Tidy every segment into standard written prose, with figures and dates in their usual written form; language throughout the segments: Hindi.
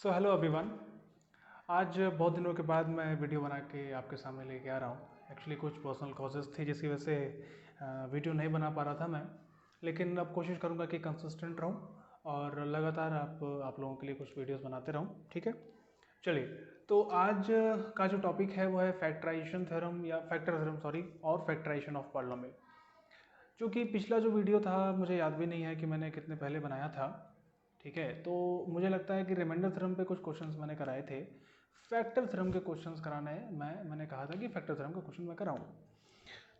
So hello everyone. आज बहुत दिनों के बाद मैं वीडियो बना के आपके सामने लेके आ रहा हूँ। एक्चुअली कुछ पर्सनल कॉजेज़ थी जिसकी वजह से वीडियो नहीं बना पा रहा था मैं, लेकिन अब कोशिश करूँगा कि कंसिस्टेंट रहूँ और लगातार आप लोगों के लिए कुछ वीडियोस बनाते रहूँ। ठीक है, चलिए। तो आज का जो टॉपिक है वो है फैक्टराइजेशन थ्योरम या फैक्टर थ्योरम सॉरी और फैक्टराइजेशन ऑफ पॉलिनोमियल। जो कि पिछला जो वीडियो था मुझे याद भी नहीं है कि मैंने कितने पहले बनाया था। ठीक है, तो मुझे लगता है कि रिमाइंडर थ्योरम पे कुछ क्वेश्चंस मैंने कराए थे। फैक्टर थ्योरम के क्वेश्चंस कराने मैंने कहा था कि फैक्टर थ्योरम का क्वेश्चन मैं कराऊँ।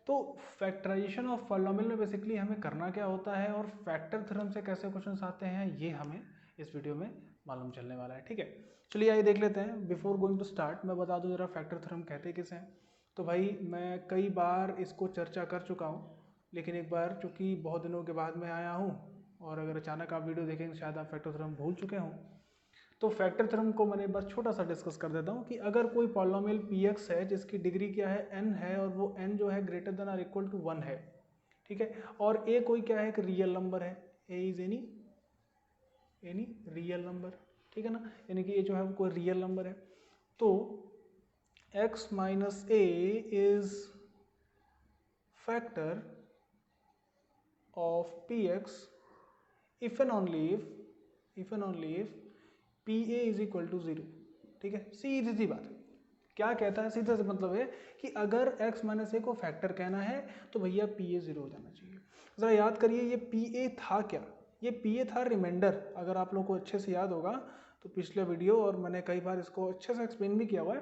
तो फैक्टराइजेशन ऑफ पॉलिनोमियल में बेसिकली हमें करना क्या होता है और फैक्टर थ्योरम से कैसे क्वेश्चंस आते हैं ये हमें इस वीडियो में मालूम चलने वाला है। ठीक है, चलिए आइए देख लेते हैं। बिफोर गोइंग टू स्टार्ट मैं बता दूं जरा फैक्टर थ्योरम कहते किसे हैं। तो भाई मैं कई बार इसको चर्चा कर चुका हूँ, लेकिन एक बार चूँकि बहुत दिनों के बाद मैं आया हूँ और अगर अचानक आप वीडियो देखेंगे शायद आप फैक्टर थ्योरम भूल चुके हों। तो फैक्टर थ्योरम को मैंने बस छोटा सा डिस्कस कर देता हूँ कि अगर कोई पॉलिनोमियल px है जिसकी डिग्री क्या है n है और वो n जो है ग्रेटर देन और इक्वल टू 1 है। ठीक है, और a कोई क्या है, एक रियल नंबर है। a is any real number. ठीक है ना, यानी कि a जो है वो कोई रियल नंबर है। तो x minus a is factor of px if and only if pa is equal to 0। ठीक है, सीधी सी बात है। क्या कहता है, सीधा सा मतलब है कि अगर x माइनस ए को फैक्टर कहना है तो भैया pa 0 हो जाना चाहिए। ज़रा याद करिए ये pa था क्या, ये pa था रिमाइंडर। अगर आप लोगों को अच्छे से याद होगा तो पिछले वीडियो और मैंने कई बार इसको अच्छे से एक्सप्लेन भी किया हुआ है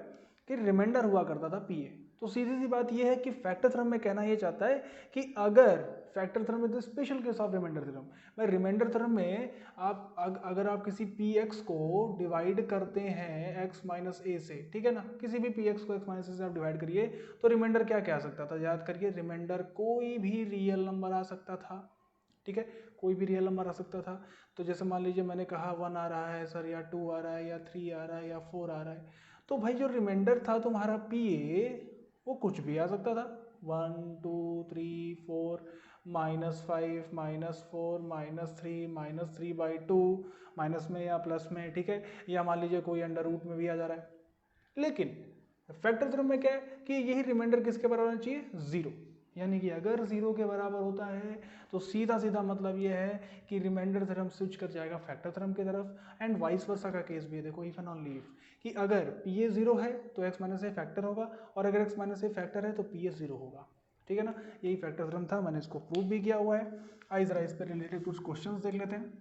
कि रिमाइंडर हुआ करता था pa। तो सीधी सी बात यह है कि फैक्टर थ्योरम में कहना यह चाहता है कि अगर factor theorem is the special case of remainder theorem. मैं रिमाइंडर थ्योरम में अगर आप किसी px को डिवाइड करते हैं x माइनस ए से, ठीक है ना, किसी भी px को x माइनस ए से आप डिवाइड करिए तो रिमाइंडर क्या क्या आ सकता था, याद करिए। रिमाइंडर कोई भी रियल नंबर आ सकता था। ठीक है, कोई भी रियल नंबर आ सकता था। तो जैसे मान लीजिए मैंने कहा 1 आ रहा है सर, या 2 आ रहा है, या 3 आ रहा है, या 4 आ रहा है। तो भाई जो रिमाइंडर था तुम्हारा pa वो कुछ भी आ सकता था। 1 2 3 4 -5 -4 -3 -3/2 माइनस में या प्लस में। ठीक है, या मान लीजिए कोई अंडर रूट में भी आ जा रहा है। लेकिन फैक्टर थ्योरम में क्या है कि यही रिमाइंडर किसके बराबर होना चाहिए, 0। यानी कि अगर 0 के बराबर होता है तो सीधा सीधा मतलब यह है कि रिमाइंडर थ्योरम स्विच कर जाएगा फैक्टर थ्योरम की तरफ। एंड वाइस वर्सा का केस भी है। देखो इफ एंड ओनली इफ कि अगर pa 0 है तो x माइनस ए फैक्टर होगा, और अगर x माइनस ए फैक्टर है तो pa 0 होगा। ठीक है ना, यही फैक्टर थ्योरम था, मैंने इसको प्रूव भी किया हुआ है। आइए जरा इस पर रिलेटेड कुछ क्वेश्चन देख लेते हैं।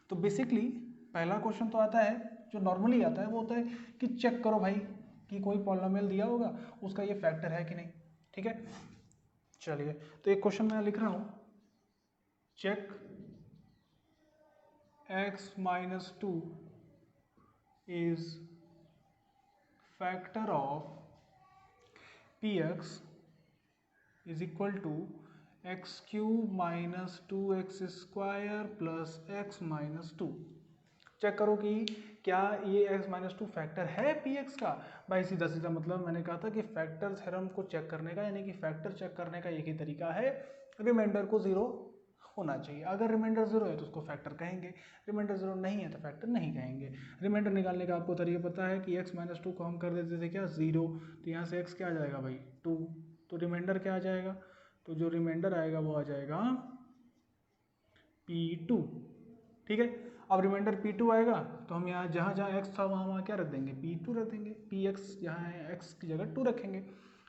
तो बेसिकली पहला क्वेश्चन तो आता है जो नॉर्मली आता है, वो होता है कि चेक करो भाई कि कोई पॉलिनोमियल दिया होगा उसका ये फैक्टर है कि नहीं। ठीक है, चलिए तो एक क्वेश्चन मैं लिख रहा हूं, check x minus 2 is factor of px is equal to x cube minus 2x² plus x minus 2। Check करो कि क्या ये x माइनस 2 फैक्टर है px का। भाई सीधा सीधा मतलब मैंने कहा था कि फैक्टर थ्योरम को चेक करने का, यानी कि फैक्टर चेक करने का एक ही तरीका है, रिमाइंडर को 0 होना चाहिए। अगर रिमाइंडर 0 है तो उसको फैक्टर कहेंगे, रिमाइंडर 0 नहीं है तो फैक्टर नहीं कहेंगे। रिमाइंडर निकालने का आपको तरीका पता है कि x माइनस 2 को हम कर देते थे क्या, 0। तो यहाँ से x क्या आ जाएगा भाई, 2। तो रिमाइंडर क्या आ जाएगा, तो जो रिमाइंडर आएगा वो आ जाएगा p2। ठीक है, अब रिमाइंडर p2 आएगा तो हम यहाँ जहाँ जहाँ x था वहाँ वहाँ क्या रख देंगे, p2 रख देंगे। px जहाँ है x की जगह 2 रखेंगे,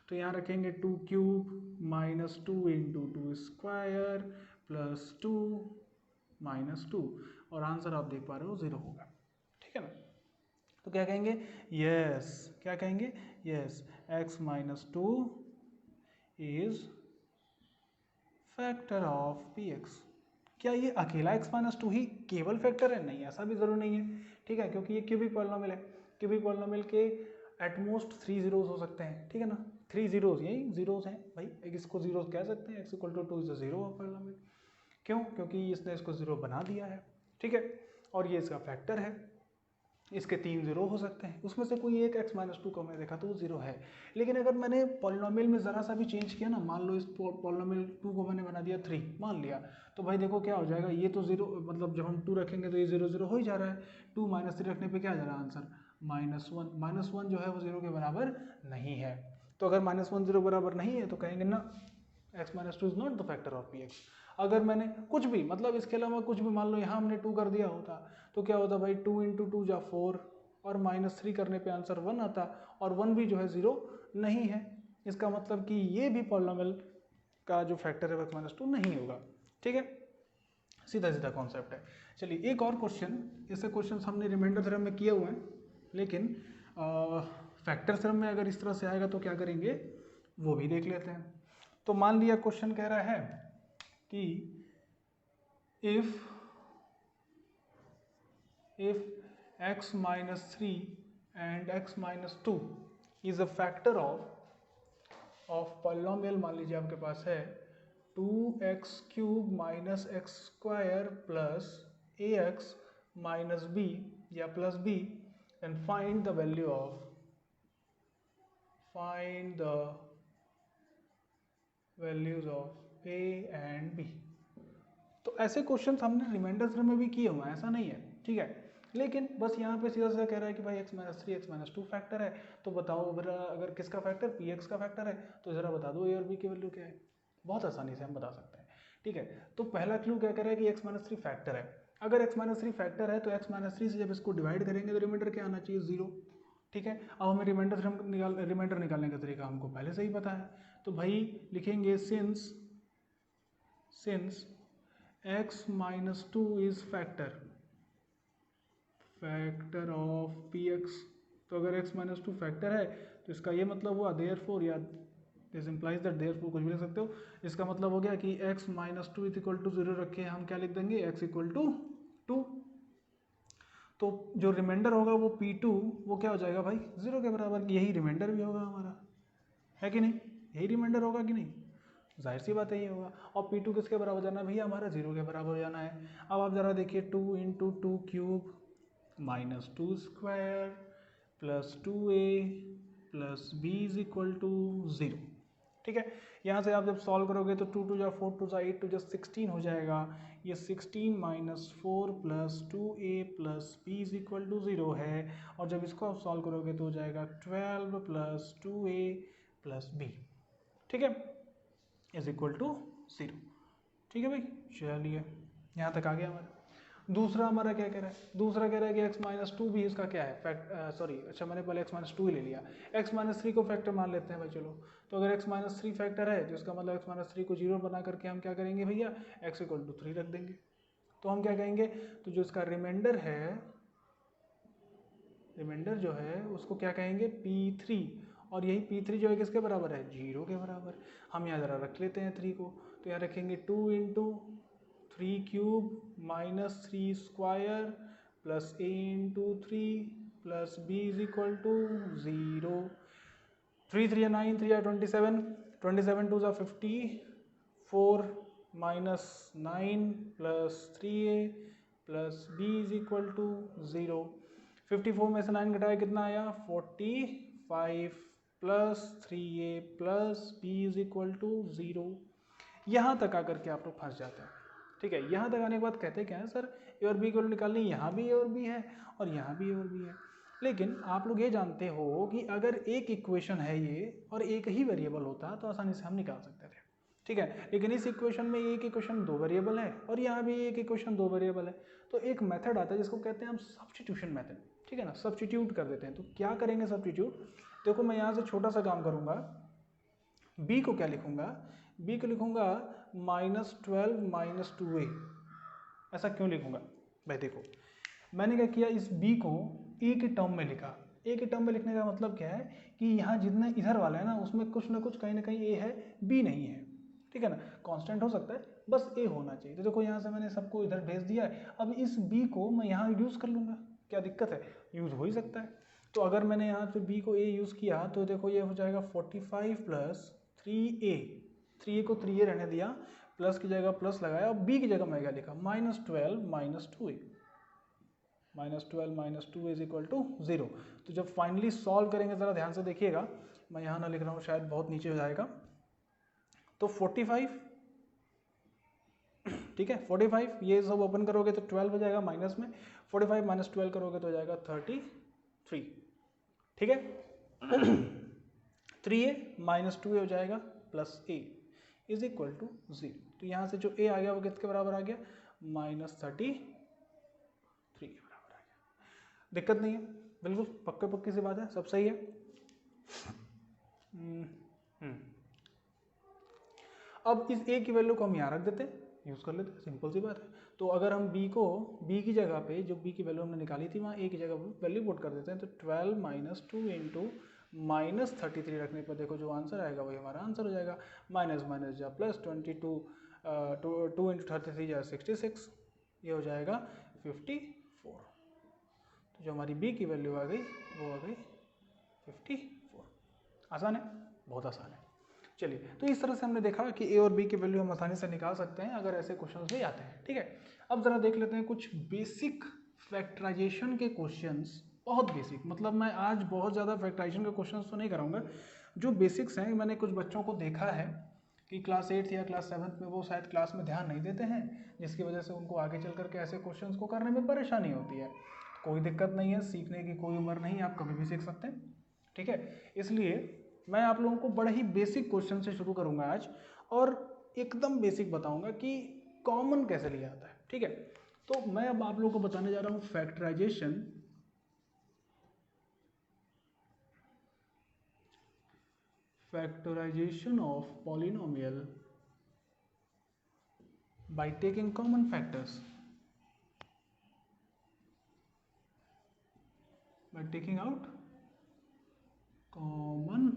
तो यहाँ रखेंगे 2 cube minus 2 into 2 square plus 2 minus 2, और आंसर आप देख पा रहे हो 0 होगा। ठीक है ना, तो क्या कहेंगे, यस, क्या कहेंगे, yes x minus 2 is factor of px। क्या ये अकेला x माइनस 2 ही केवल फैक्टर है, नहीं, ऐसा भी जरूर नहीं है। ठीक है, क्योंकि ये क्यूबिक पॉलिनोमियल है। क्यूबिक पॉलिनोमियल के एटमोस्ट 3 जीरोस हो सकते हैं। ठीक है ना, 3 जीरोस, यही जीरोस हैं भाई, एक इसको जीरोस कह सकते हैं। x equal to 2 is 0 of polynomial. क्यों, क्योंकि इसने इसको 0 बना दिया है। ठीक है, और ये इसका फैक्टर है। इसके 3 जीरो हो सकते हैं, उसमें से कोई एक x माइनस टू को मैंने देखा तो वो जीरो है। लेकिन अगर मैंने पॉलिनोमियल में ज़रा सा भी चेंज किया ना, मान लो इस पॉलिनोमियल 2 को मैंने बना दिया 3 मान लिया, तो भाई देखो क्या हो जाएगा, ये तो जीरो, मतलब जब हम 2 रखेंगे तो ये 0 0 हो ही जा रहा है, 2 माइनस 3 रखने पर क्या आ जा रहा है आंसर -1। -1 जो है वो 0 के बराबर नहीं है। तो अगर -1 0 बराबर नहीं है तो कहेंगे ना x minus two is not the factor of px। अगर मैंने कुछ भी, मतलब इसके अलावा कुछ भी, मान लो यहाँ हमने 2 कर दिया होता तो क्या होता भाई, 2 इंटू टू जा 4 और -3 करने पे आंसर 1 आता, और 1 भी जो है 0 नहीं है। इसका मतलब कि ये भी पॉलिनोमियल का जो फैक्टर है x माइनस टू नहीं होगा। ठीक है, सीधा सीधा कॉन्सेप्ट है। चलिए एक और क्वेश्चन, ऐसे क्वेश्चन हमने रिमाइंडर थ्योरम में किए हुए हैं, लेकिन फैक्टर थ्योरम में अगर इस तरह से आएगा तो क्या करेंगे वो भी देख लेते हैं। तो मान लिया क्वेश्चन कह रहा है कि if x minus 3 and x minus 2 is a factor of polynomial, मान लीजिए आपके पास है 2x cube minus x square plus ax minus b या plus b, and find the value of values of a and b। तो ऐसे क्वेश्चन हमने रिमाइंडर थ्योरम में भी किए हुए हैं, ऐसा नहीं है, ठीक है। लेकिन बस यहाँ पे सीधा सीधा कह रहा है कि भाई x minus 3 x minus 2 factor है, तो बताओ अगर किसका फैक्टर px का फैक्टर है, तो ज़रा बता दो a और b की वैल्यू क्या है। बहुत आसानी से हम बता सकते हैं, ठीक है। तो पहला क्लू क्या कह रहा है कि x माइनस 3 फैक्टर है। अगर x माइनस 3 फैक्टर है तो x माइनस 3 से जब इसको डिवाइड करेंगे तो रिमाइंडर क्या आना चाहिए, 0, ठीक है। अब हमें रिमाइंडर निकालने का तरीका हमको पहले से ही पता है, तो भाई लिखेंगे since x minus 2 is factor of px। तो अगर x minus 2 फैक्टर है तो इसका ये मतलब हुआ therefore, या दिस इम्प्लाइज दैट therefore कुछ भी लिख सकते हो, इसका मतलब हो गया कि x minus 2 is equal to 0 रखे हम क्या लिख देंगे, x इक्वल टू 2। तो जो रिमाइंडर होगा वो p2 वो क्या हो जाएगा भाई 0 के बराबर। यही रिमाइंडर भी होगा हमारा, है कि नहीं, यही रिमाइंडर होगा कि नहीं, जाहिर सी बात यही होगा। और P2 किसके बराबर जाना है भैया, हमारा 0 के बराबर जाना है। अब आप ज़रा देखिए 2 into two cube minus 2 square plus 2a plus b is equal to 0, ठीक है। यहाँ से आप जब सॉल्व करोगे तो 2 2 जा 4 2 जा 8 2 जा 16 हो जाएगा। ये 16 minus 4 plus 2a plus b is equal to 0 है। और जब इसको आप सॉल्व करोगे तो हो जाएगा 12 प्लस 2a प्लस b, ठीक है, इज इक्वल टू 0, ठीक है भाई। चलिए यहाँ तक आ गया हमारा। दूसरा हमारा क्या कह रहा है, दूसरा कह रहा है कि x माइनस 2 भी इसका क्या है अच्छा मैंने पहले x माइनस 2 ही ले लिया, x माइनस 3 को फैक्टर मान लेते हैं भाई। चलो तो अगर x माइनस 3 फैक्टर है तो इसका मतलब x माइनस 3 को 0 बना करके हम क्या करेंगे भैया, x इक्वल टू 3 रख देंगे। तो हम क्या कहेंगे, तो जो इसका रिमाइंडर जो है उसको क्या कहेंगे p3, और यही p3 जो है किसके बराबर है, 0 के बराबर। हम यहाँ ज़रा रख लेते हैं 3 को, तो यहाँ रखेंगे 2 into 3 cube minus 3 square plus a into 3 plus b is equal to 0। 3 3 9 3 27, 27 2 जा 54 minus 9 plus 3a plus b is equal to 0। 54 में से 9 घटाया कितना आया, 45 plus 3a plus b is equal to 0। यहाँ तक आकर के आप लोग फंस जाते हैं, ठीक है। यहाँ तक आने के बाद कहते क्या है, सर ए और बी को निकालनी, यहाँ भी ए और बी है और यहाँ भी ए और बी है। लेकिन आप लोग ये जानते हो कि अगर एक इक्वेशन है ये और एक ही वेरिएबल होता तो आसानी से हम निकाल सकते थे, ठीक है। लेकिन इस इक्वेशन में एक इक्वेशन 2 वेरिएबल है और यहाँ भी एक इक्वेशन 2 वेरिएबल है। तो एक मेथड आता है जिसको कहते हैं हम सब्स्टिट्यूशन मेथड, ठीक है ना, सब्स्टिट्यूट कर देते हैं। तो क्या करेंगे सब्स्टिट्यूट, देखो मैं यहाँ से छोटा सा काम करूँगा, b को क्या लिखूंगा, b को लिखूंगा -12 माइनस 2a। ऐसा क्यों लिखूंगा भाई, देखो मैंने क्या किया, इस b को a के टर्म में लिखा। a के टर्म में लिखने का मतलब क्या है कि यहाँ जितना इधर वाला है ना उसमें कुछ ना कुछ कहीं ना कहीं a है, b नहीं है, ठीक है ना। कांस्टेंट हो सकता है, बस a होना चाहिए। तो देखो यहाँ से मैंने सबको इधर भेज दिया है। अब इस b को मैं यहाँ यूज़ कर लूँगा, क्या दिक्कत है, यूज़ हो ही सकता है। तो अगर मैंने यहाँ पे b को a यूज़ किया तो देखो ये हो जाएगा 45 प्लस 3a को 3a रहने दिया, प्लस की जगह प्लस लगाया, और b की जगह मैं क्या लिखा, -12 minus 2a। -12 -2 is equal to 0। तो जब फाइनली सॉल्व करेंगे, ज़रा ध्यान से देखिएगा, मैं यहाँ ना लिख रहा हूँ, शायद बहुत नीचे हो जाएगा। तो 45, ठीक है, 45 ये सब ओपन करोगे तो 12 हो जाएगा माइनस में, 45 माइनस 12 करोगे तो हो जाएगा 33, ठीक है। 3a माइनस 2a हो जाएगा plus a is equal to 0। तो यहाँ से जो a आ गया वो किसके बराबर आ गया, -33 के बराबर आ गया। दिक्कत नहीं है, बिल्कुल पक्की सी बात है, सब सही है। अब इस a की वैल्यू को हम यहाँ रख देते हैं, यूज़ कर लेते हैं, सिंपल सी बात है। तो अगर हम b की जगह पे, जो b की वैल्यू हमने निकाली थी, वहाँ a की जगह पे वैल्यू पुट कर देते हैं। तो 12 माइनस 2 इंटू -33 रखने पर देखो जो आंसर आएगा वही हमारा आंसर हो जाएगा। माइनस माइनस जा प्लस, 22 2 इंटू 33 जा 66, ये हो जाएगा 54। तो जो हमारी b की वैल्यू आ गई वो आ गई 54। आसान है, बहुत आसान है। चलिए, तो इस तरह से हमने देखा कि a और b की वैल्यू हम आसानी से निकाल सकते हैं अगर ऐसे क्वेश्चंस भी आते हैं, ठीक है। अब जरा देख लेते हैं कुछ बेसिक फैक्टराइजेशन के क्वेश्चंस, बहुत बेसिक, मतलब मैं आज बहुत ज़्यादा फैक्टराइजेशन के क्वेश्चंस तो नहीं कराऊंगा, जो बेसिक्स हैं। मैंने कुछ बच्चों को देखा है कि क्लास 8 या क्लास 7 में वो शायद क्लास में ध्यान नहीं देते हैं, जिसकी वजह से उनको आगे चल करके ऐसे क्वेश्चंस को करने में परेशानी होती है। कोई दिक्कत नहीं है, सीखने की कोई उम्र नहीं, आप कभी भी सीख सकते हैं, ठीक है। इसलिए मैं आप लोगों को बड़े ही बेसिक क्वेश्चन से शुरू करूंगा आज, और एकदम बेसिक बताऊंगा कि कॉमन कैसे लिया जाता है, ठीक है। तो मैं अब आप लोगों को बताने जा रहा हूं factorization of polynomial by taking common factors, by taking out common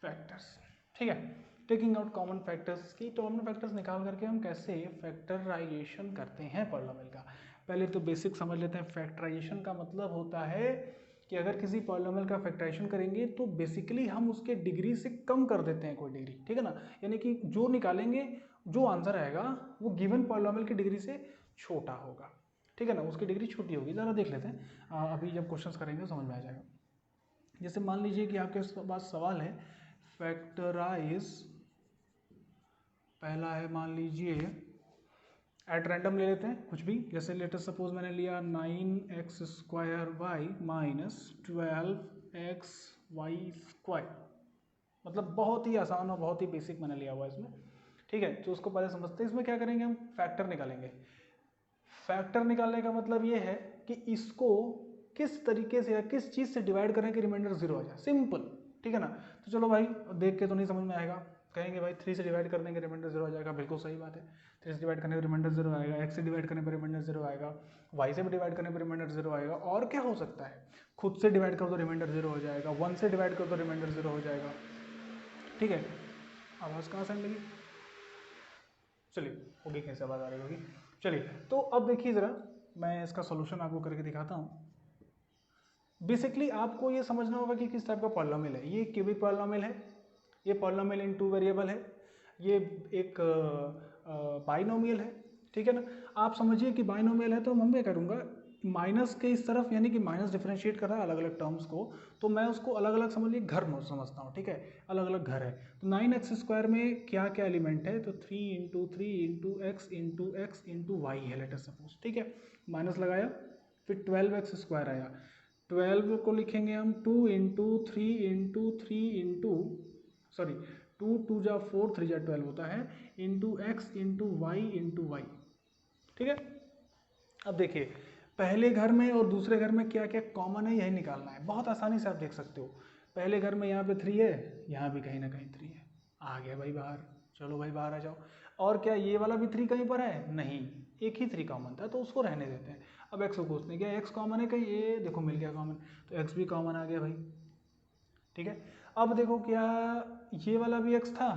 factors, ठीक है। टेकिंग आउट कॉमन फैक्टर्स की, कॉमन फैक्टर्स निकाल करके हम कैसे फैक्टराइजेशन करते हैं पॉलिनोमियल का। पहले तो बेसिक समझ लेते हैं। फैक्टराइजेशन का मतलब होता है कि अगर किसी पॉलिनोमियल का फैक्टराइजेशन करेंगे तो बेसिकली हम उसके डिग्री से कम कर देते हैं कोई डिग्री, ठीक है ना। यानी कि जो निकालेंगे, जो आंसर आएगा वो गिवन पॉलिनोमियल की डिग्री से छोटा होगा, ठीक है ना, उसकी डिग्री छोटी होगी। ज़रा देख लेते हैं, अभी जब क्वेश्चंस करेंगे समझ में आ जाएगा। जैसे मान लीजिए कि आपके पास सवाल है फैक्टराइज, पहला है मान लीजिए एट रैंडम ले लेते हैं कुछ भी, जैसे लेटर सपोज मैंने लिया 9x² माइनस 12xy², मतलब बहुत ही आसान और बहुत ही बेसिक मैंने लिया हुआ है इसमें, ठीक है। तो उसको पहले समझते हैं। इसमें क्या करेंगे, हम फैक्टर निकालेंगे। फैक्टर निकालने का मतलब ये है कि इसको किस तरीके से या किस चीज़ से डिवाइड करें कि रिमाइंडर 0 आ जाए, सिंपल, ठीक है ना। तो चलो भाई, देख के तो नहीं समझ में आएगा, कहेंगे भाई 3 से डिवाइड कर देंगे रिमाइंडर 0 आ जाएगा, बिल्कुल सही बात है। 3 से डिवाइड करने पर रिमाइंडर 0 आएगा, x से डिवाइड करने पर रिमाइंडर 0 आएगा, y से भी डिवाइड करने पर रिमाइंडर 0 आएगा, और क्या हो सकता है, खुद से डिवाइड कर दो रिमाइंडर 0 हो जाएगा, 1 से डिवाइड कर दो रिमाइंडर 0 हो जाएगा, ठीक है। आवाज़ कहाँ से आने लगी, चलिए होगी कैसे आवाज़ आ रही होगी। चलिए, तो अब देखिए ज़रा, मैं इसका सोल्यूशन आपको करके दिखाता हूँ। बेसिकली आपको ये समझना होगा कि किस टाइप का पॉलिनोमियल है। ये क्यूबिक पॉलिनोमियल है, ये पॉलिनोमियल इन 2 वेरिएबल है, ये एक बाइनोमियल है, ठीक है ना। आप समझिए कि बाइनोमियल है, तो मैं क्या करूँगा, माइनस के इस तरफ, यानी कि माइनस डिफरेंशिएट कर रहा है अलग अलग टर्म्स को, तो मैं उसको अलग अलग समझ लीजिए घर में समझता हूँ, ठीक है, अलग अलग घर है। तो 9x² में क्या क्या एलिमेंट है, तो 3 into 3 into x into x into y है, लेटर सपोज, ठीक है। माइनस लगाया, फिर 12x² आया, 12 को लिखेंगे हम 2 इंटू 3 इंटू 3 इंटू, सॉरी 2 2 जा 4 3 जा 12 होता है, इंटू एक्स इंटू वाई, ठीक है। अब देखिए, पहले घर में और दूसरे घर में क्या क्या कॉमन है, यही निकालना है। बहुत आसानी से आप देख सकते हो, पहले घर में यहाँ पे 3 है, यहाँ भी कहीं ना कहीं 3 है, आ गया भाई बाहर, चलो भाई बाहर आ जाओ। और क्या ये वाला भी 3 कहीं पर है, नहीं, एक ही 3 कॉमन था, तो उसको रहने देते हैं। अब एक्स को पूछने क्या, एक्स कॉमन है कहीं, ये देखो मिल गया कॉमन, तो एक्स भी कॉमन आ गया भाई, ठीक है। अब देखो क्या ये वाला भी एक्स था,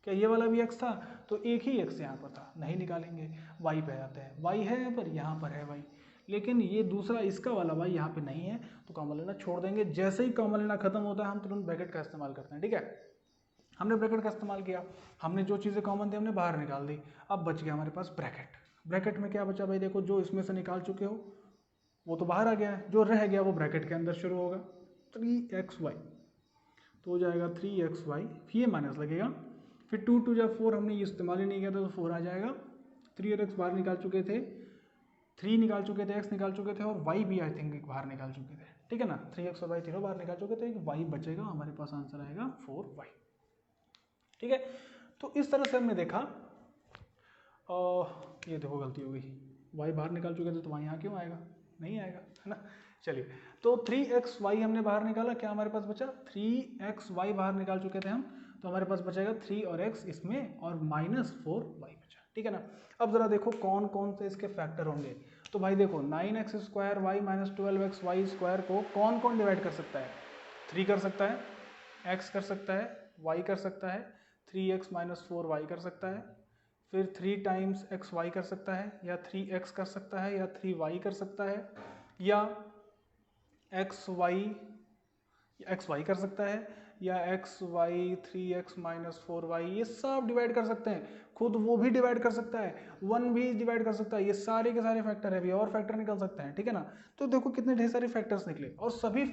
क्या ये वाला भी x था, तो एक ही x यहाँ पर था, नहीं निकालेंगे। y पे आते हैं, y है यहाँ पर है y, लेकिन ये दूसरा इसका वाला y यहाँ पे नहीं है, तो कॉमन लेना छोड़ देंगे। जैसे ही कॉमन लेना खत्म होता है हम तुरंत ब्रैकेट का इस्तेमाल करते हैं, ठीक है। हमने ब्रैकेट का इस्तेमाल किया, हमने जो चीज़ें कॉमन थी हमने बाहर निकाल दी, अब बच गया हमारे पास ब्रैकेट। ब्रैकेट में क्या बचा भाई, देखो जो इसमें से निकाल चुके हो वो तो बाहर आ गया है, जो रह गया वो ब्रैकेट के अंदर शुरू होगा, 3xy तो हो जाएगा 3xy, ये माइनस लगेगा, फिर 2 2 जा 4 हमने ये इस्तेमाल ही नहीं किया था तो 4 आ जाएगा, 3 और x बाहर निकाल चुके थे, 3 निकाल चुके थे, x निकाल चुके थे और y भी आई थिंक बाहर निकाल चुके थे, ठीक है ना, 3x और y तीनों बाहर निकाल चुके थे, एक y बचेगा, हमारे पास आंसर आएगा 4y, ठीक है। तो इस तरह से हमने देखा, ये देखो गलती हो गई, y बाहर निकाल चुके थे तो y यहाँ क्यों आएगा, नहीं आएगा, है ना। चलिए, तो 3xy हमने बाहर निकाला, क्या हमारे पास बचा, 3xy बाहर निकाल चुके थे हम, तो हमारे पास बचेगा 3 और x इसमें और -4y बचा, ठीक है ना। अब जरा देखो कौन कौन से इसके फैक्टर होंगे, तो भाई देखो 9x square Y minus 12xy square को कौन कौन डिवाइड कर सकता है, 3 कर सकता है, x कर सकता है, y कर सकता है, 3x माइनस 4y कर सकता है, फिर 3 टाइम्स xy कर सकता है, या 3x कर सकता है, या 3y कर सकता है, या xy कर सकता है, या xy 3x माइनस 4y, ये सब डिवाइड कर सकते हैं, खुद वो भी डिवाइड कर सकता है, 1 भी डिवाइड कर सकता है, ये सारे के सारे फैक्टर है, अभी और फैक्टर निकल सकते हैं, ठीक है ना। तो देखो कितने ढेर सारे फैक्टर्स निकले, और सभी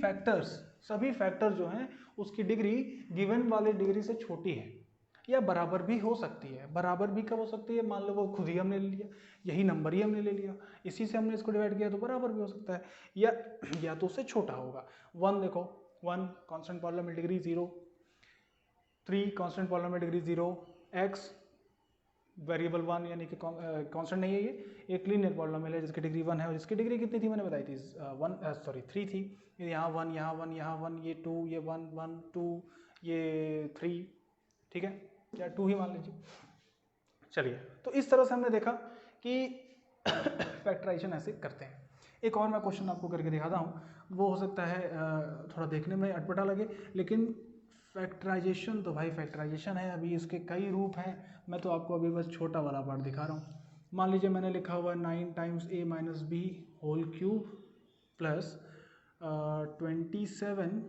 फैक्टर जो हैं उसकी डिग्री गिवन वाले डिग्री से छोटी है या बराबर भी हो सकती है, बराबर भी कब हो सकती है, मान लो वो खुद ही हमने ले लिया, यही नंबर ही हमने ले लिया, इसी से हमने इसको डिवाइड किया तो बराबर भी हो सकता है, या तो उससे छोटा होगा। 1 देखो, 1 constant polynomial degree 0, 3 constant polynomial degree 0, x variable 1 यानी कि कांस्टेंट नहीं है, ये एक लीनियर पॉलिनोमियल है जिसकी डिग्री 1 है, और जिसकी डिग्री कितनी थी मैंने बताई थी, 3 थी, यहाँ 1 यहाँ 1 यहाँ 1, ये 2, ये 1 1 2, ये 3, ठीक है, या 2 ही मान लीजिए। चलिए, तो इस तरह से हमने देखा कि फैक्टराइजेशन ऐसे करते हैं। एक और मैं क्वेश्चन आपको करके दिखाता हूँ, वो हो सकता है थोड़ा देखने में अटपटा लगे, लेकिन फैक्टराइजेशन तो भाई फैक्टराइजेशन है, अभी इसके कई रूप हैं, मैं तो आपको अभी बस छोटा वाला पार्ट दिखा रहा हूँ। मान लीजिए मैंने लिखा हुआ 9 times a minus b whole cube plus 27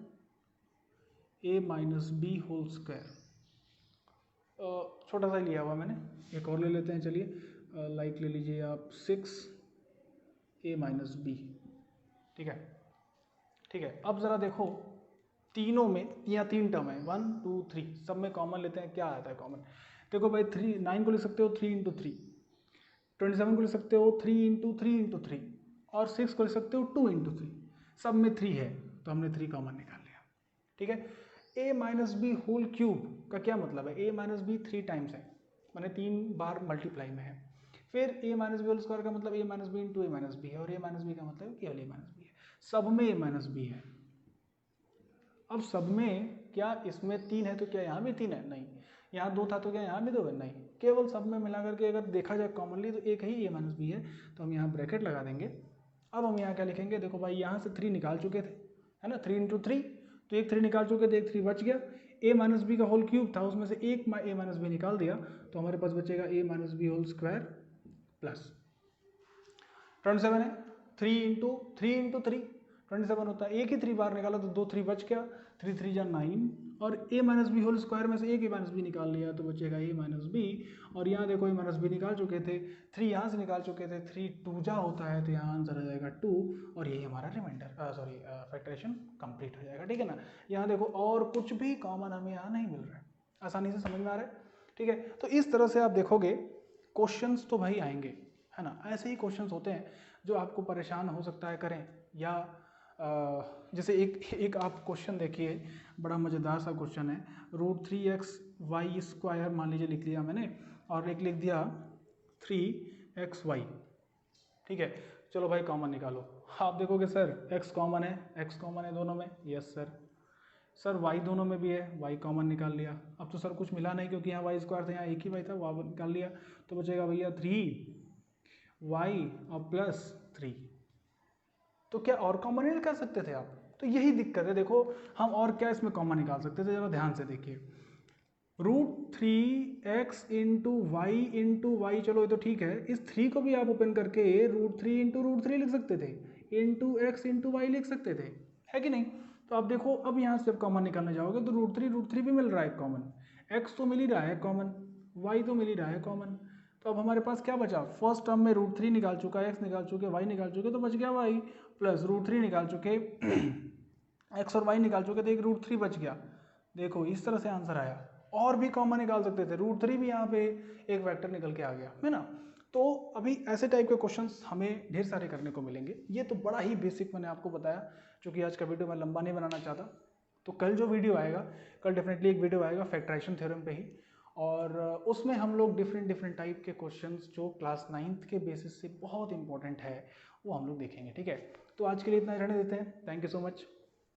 a minus b whole square, छोटा सा ही लिया हुआ मैंने, एक और ले लेते हैं, चलिए लाइक ले लीजिए आप 6a माइनस बी, ठीक है, ठीक है। अब ज़रा देखो तीनों में, यहाँ 3 टर्म है, 1 2 3, सब में कॉमन लेते हैं, क्या आता है कॉमन, देखो भाई 9 को लिख सकते हो 3 इंटू 3, 27 को लिख सकते हो 3 इंटू 3 इंटू 3, और 6 को लिख सकते हो 2 इंटू 3, सब में 3 है तो हमने 3 कॉमन निकाल लिया, ठीक है। a minus b whole cube का क्या मतलब है, a माइनस बी 3 टाइम्स है, मैंने 3 बार मल्टीप्लाई में है, फिर a minus b whole square का मतलब a minus b into a minus b है, और a माइनस बी का मतलब केवल a माइनस बी है, सब में a माइनस बी है। अब सब में क्या इसमें 3 है तो क्या यहाँ भी 3 है, नहीं, यहाँ 2 था तो क्या यहाँ भी 2 है, नहीं, केवल सब में मिला करके अगर देखा जाए कॉमनली तो एक ही a माइनस बी है, तो हम यहाँ ब्रैकेट लगा देंगे। अब हम यहाँ क्या लिखेंगे, देखो भाई यहाँ से 3 निकाल चुके थे, है ना, 3 इंटू 3, तो एक 3 निकाल चुके थे, एक 3 बच गया, a माइनस बी का होल क्यूब था, उसमें से एक a माइनस बी निकाल दिया, तो हमारे पास बचेगा a minus b whole square plus 27 है, 3 इंटू 3 27 होता है, एक ही 3 बार निकाला तो 2 3 बच गया, 3 3 जा 9, और a minus b whole square में से एक a माइनस बी निकाल लिया तो बचेगा a माइनस बी, और यहाँ देखो a माइनस बी निकाल चुके थे, 3 यहाँ से निकाल चुके थे, 3 2 जा होता है तो यहाँ आंसर आ जाएगा 2, और यही हमारा रिमाइंडर फैक्टरेशन कंप्लीट हो जाएगा, ठीक है ना। यहाँ देखो और कुछ भी कॉमन हमें यहाँ नहीं मिल रहा है, आसानी से समझ में आ रहा है, ठीक है। तो इस तरह से आप देखोगे क्वेश्चंस तो भाई आएंगे, है ना, ऐसे ही क्वेश्चंस होते हैं जो आपको परेशान हो सकता है करें, या जैसे एक आप क्वेश्चन देखिए, बड़ा मज़ेदार सा क्वेश्चन है, √3xy स्क्वायर मान लीजिए लिख लिया मैंने, और एक लिख दिया 3xy, ठीक है। चलो भाई कॉमन निकालो, आप देखोगे सर x कॉमन है दोनों में, यस सर y दोनों में भी है, y कॉमन निकाल लिया, अब तो सर कुछ मिला नहीं क्योंकि यहाँ y स्क्वायर था, यहाँ एक ही y था, y निकाल लिया, तो बचेगा भैया 3y और प्लस 3, तो क्या और कॉमन नहीं निकाल सकते थे आप, तो यही दिक्कत है। देखो हम और क्या इसमें कॉमन निकाल सकते थे, जरा ध्यान से देखिए, √3x इंटू वाई, चलो ये तो ठीक है, इस 3 को भी आप ओपन करके √3 इंटू √3 लिख सकते थे, इंटू x इंटू वाई लिख सकते थे, है कि नहीं। तो आप देखो अब यहाँ से जब कॉमन निकालने जाओगे तो √3 भी मिल रहा है कॉमन, x तो मिल ही रहा है कॉमन, y तो मिल ही रहा है कॉमन, तो अब हमारे पास क्या बचा, फर्स्ट टर्म में √3 निकाल चुका है, x निकाल चुके, y निकाल चुके, तो बच गया y प्लस √3 निकाल चुके x और y निकाल चुके, तो एक √3 बच गया। देखो इस तरह से आंसर आया। और भी कॉमन निकाल सकते थे, √3 भी यहाँ पे एक वेक्टर निकल के आ गया, है ना। तो अभी ऐसे टाइप के क्वेश्चंस हमें ढेर सारे करने को मिलेंगे। ये तो बड़ा ही बेसिक मैंने आपको बताया, क्योंकि आज का वीडियो मैं लंबा नहीं बनाना चाहता। तो कल जो वीडियो आएगा, कल डेफिनेटली एक वीडियो आएगा फैक्टराइजेशन थ्योरम पे ही, और उसमें हम लोग डिफरेंट टाइप के क्वेश्चंस जो क्लास 9th के बेसिस से बहुत इंपॉर्टेंट है वो हम लोग देखेंगे, ठीक है। तो आज के लिए इतना ही रहने देते हैं। Thank you so much.